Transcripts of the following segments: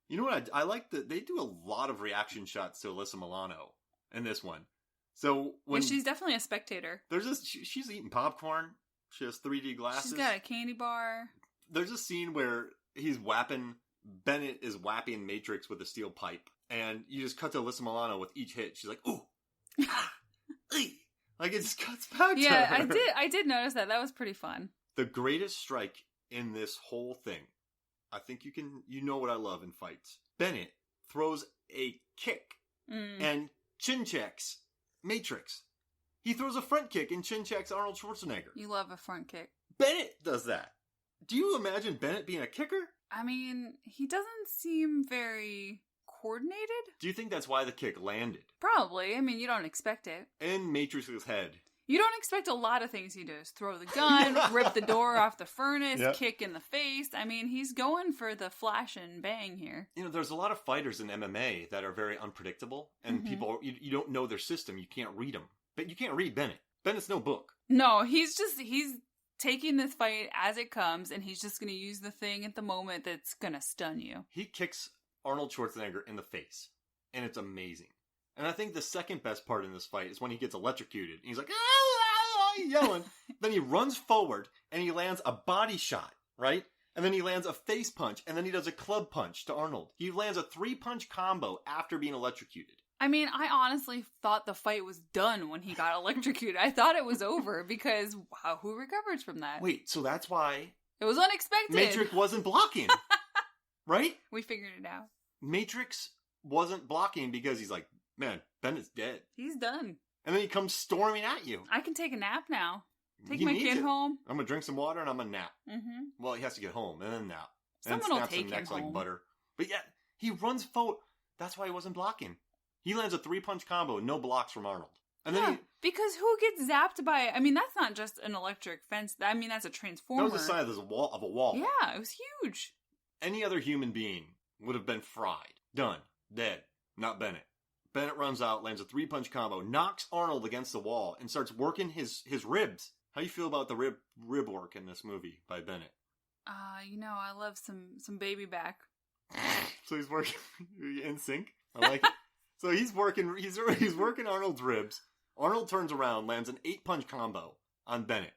You know what? I like that they do a lot of reaction shots to Alyssa Milano in this one. So when she's definitely a spectator. There's this, she's eating popcorn. She has 3D glasses. She's got a candy bar. There's a scene where Bennett is whapping Matrix with a steel pipe, and you just cut to Alyssa Milano with each hit. She's like, ooh, like it just cuts back to her. I did notice that. That was pretty fun. The greatest strike in this whole thing, I think you know what I love in fights. Bennett throws a kick and chin checks Matrix. He throws a front kick and chin checks Arnold Schwarzenegger. You love a front kick. Bennett does that. Do you imagine Bennett being a kicker? I mean, he doesn't seem very coordinated. Do you think that's why the kick landed? Probably. I mean, you don't expect it. In Matrix's head. You don't expect a lot of things he does. Throw the gun, rip the door off the furnace, kick in the face. I mean, he's going for the flash and bang here. You know, there's a lot of fighters in MMA that are very unpredictable, and people, you don't know their system. You can't read them. But you can't read Bennett. Bennett's no book. No, he's taking this fight as it comes, and he's just going to use the thing at the moment that's going to stun you. He kicks Arnold Schwarzenegger in the face, and it's amazing. And I think the second best part in this fight is when he gets electrocuted. And he's like, yelling. Then he runs forward, and he lands a body shot, right? And then he lands a face punch, and then he does a club punch to Arnold. He lands a 3-punch combo after being electrocuted. I mean, I honestly thought the fight was done when he got electrocuted. I thought it was over because, wow, who recovers from that? Wait, so that's why... It was unexpected. Matrix wasn't blocking, right? We figured it out. Matrix wasn't blocking because he's like, man, Bennett's dead. He's done. And then he comes storming at you. I can take a nap now. Take my kid home. I'm going to drink some water and I'm going to nap. Mm-hmm. Well, he has to get home and then nap. Someone will take him home. Like butter. But yeah, he runs forward. That's why he wasn't blocking. He lands a 3-punch combo, no blocks from Arnold. And then because who gets zapped by... I mean, that's not just an electric fence. I mean, that's a transformer. That was the size of a wall. Yeah, it was huge. Any other human being would have been fried. Done. Dead. Not Bennett. Bennett runs out, lands a 3-punch combo, knocks Arnold against the wall, and starts working his ribs. How do you feel about the rib work in this movie by Bennett? I love some baby back. So he's working in sync. I like it. So he's working Arnold's ribs. Arnold turns around, lands an 8-punch combo on Bennett.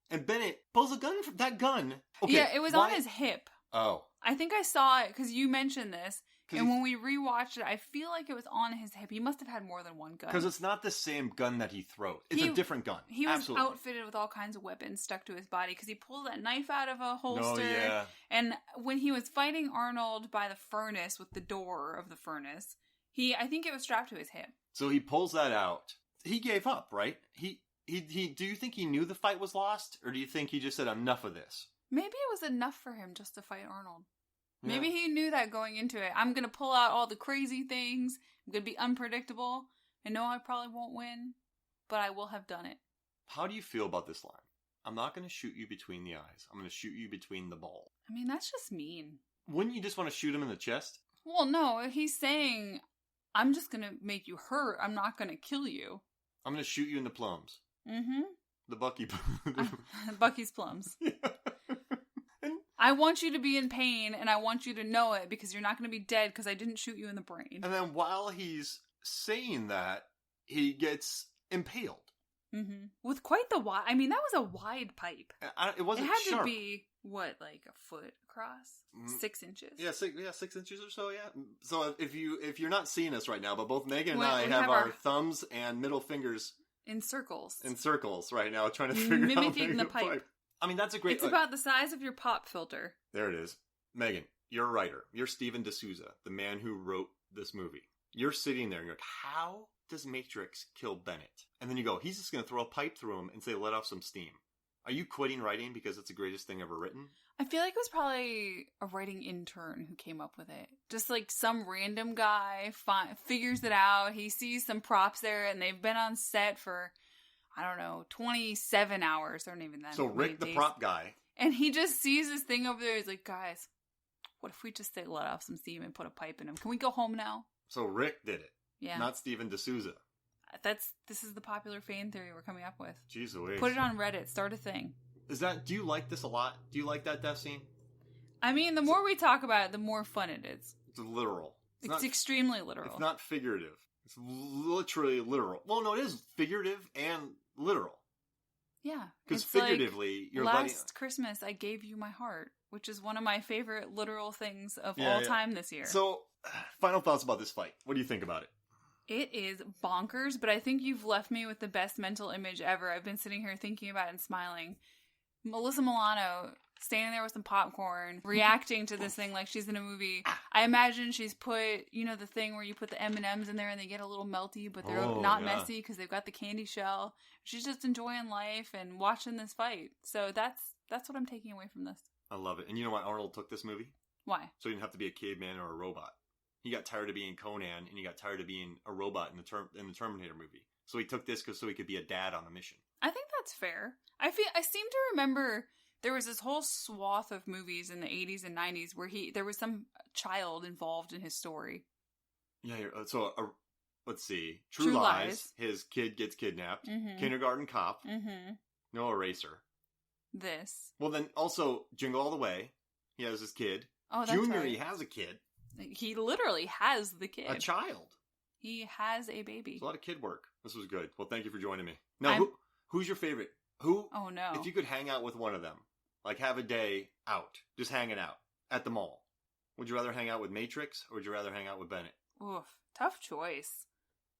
And Bennett pulls a gun from that gun. Okay, yeah, it was on his hip. Oh. I think I saw it because you mentioned this. And when we rewatched it, I feel like it was on his hip. He must have had more than one gun. Because it's not the same gun that he throws. It's a different gun. He was outfitted with all kinds of weapons stuck to his body because he pulled that knife out of a holster. Oh, yeah. And when he was fighting Arnold by the furnace with the door of the furnace, I think it was strapped to his hip. So he pulls that out. He gave up, right? He. Do you think he knew the fight was lost? Or do you think he just said, enough of this? Maybe it was enough for him just to fight Arnold. Yeah. Maybe he knew that going into it. I'm going to pull out all the crazy things. I'm going to be unpredictable. I know I probably won't win, but I will have done it. How do you feel about this line? I'm not going to shoot you between the eyes. I'm going to shoot you between the balls. I mean, that's just mean. Wouldn't you just want to shoot him in the chest? Well, no. He's saying, I'm just going to make you hurt. I'm not going to kill you. I'm going to shoot you in the plums. Mm-hmm. The Bucky. Bucky's plums. Yeah. I want you to be in pain, and I want you to know it, because you're not going to be dead because I didn't shoot you in the brain. And then while he's saying that, he gets impaled. Mm-hmm. With quite the wide... I mean, that was a wide pipe. It wasn't sharp. It had to be, what, like a foot across? 6 inches? Yeah, 6 inches or so, yeah. So if you're not seeing us right now, but both Megan and I have our thumbs and middle fingers... In circles right now, trying to figure out... Mimicking the pipe. I mean, that's a great... It's about the size of your pop filter. There it is. Megan, you're a writer. You're Steven D'Souza, the man who wrote this movie. You're sitting there and you're like, how does Matrix kill Bennett? And then you go, he's just going to throw a pipe through him and say, let off some steam. Are you quitting writing because it's the greatest thing ever written? I feel like it was probably a writing intern who came up with it. Just like some random guy figures it out. He sees some props there and they've been on set for... I don't know, 27 hours. They're not even that. So Rick, the prop guy. And he just sees this thing over there. He's like, guys, what if we just say let off some steam and put a pipe in him? Can we go home now? So Rick did it. Yeah. Not Steven D'Souza. This is the popular fan theory we're coming up with. Jeez Louise. Put it on Reddit. Start a thing. Do you like this a lot? Do you like that death scene? I mean, the more we talk about it, the more fun it is. It's literal. It's extremely literal. It's not figurative. It's literally literal. Well, no, it is figurative and literal. Yeah. Because figuratively, you're last Christmas, I gave you my heart, which is one of my favorite literal things of all time this year. So, final thoughts about this fight. What do you think about it? It is bonkers, but I think you've left me with the best mental image ever. I've been sitting here thinking about it and smiling. Melissa Milano standing there with some popcorn, reacting to this thing like she's in a movie. I imagine she's put, the thing where you put the M&Ms in there and they get a little melty, but they're not messy because they've got the candy shell. She's just enjoying life and watching this fight. So that's what I'm taking away from this. I love it. And you know why Arnold took this movie? Why? So he didn't have to be a caveman or a robot. He got tired of being Conan, and he got tired of being a robot in the Terminator movie. So he took this so he could be a dad on a mission. I think that's fair. I seem to remember there was this whole swath of movies in the 80s and 90s where there was some child involved in his story. Yeah, so let's see. True Lies. His kid gets kidnapped. Mm-hmm. Kindergarten Cop. Mm-hmm. No Eraser. This. Well, then also Jingle All the Way. He has his kid. Oh, that's Junior, right. He has a kid. He literally has the kid. A child. He has a baby. It's a lot of kid work. This was good. Well, thank you for joining me. Now, who's your favorite? Who? Oh, no. If you could hang out with one of them, like have a day out, just hanging out at the mall, would you rather hang out with Matrix or would you rather hang out with Bennett? Oof, tough choice.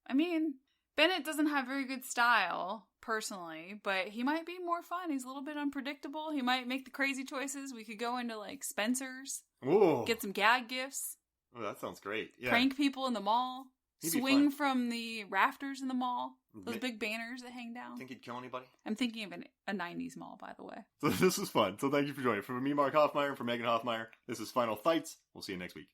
I mean, Bennett doesn't have very good style, personally, but he might be more fun. He's a little bit unpredictable. He might make the crazy choices. We could go into, like, Spencer's. Ooh. Get some gag gifts. Oh, that sounds great. Yeah. Prank people in the mall. Swing from the rafters in the mall. Those big banners that hang down. Think he'd kill anybody? I'm thinking of a 90s mall, by the way. So this is fun. So thank you for joining. For me, Mark Hoffmeyer, and for Megan Hoffmeyer, this is Final Fights. We'll see you next week.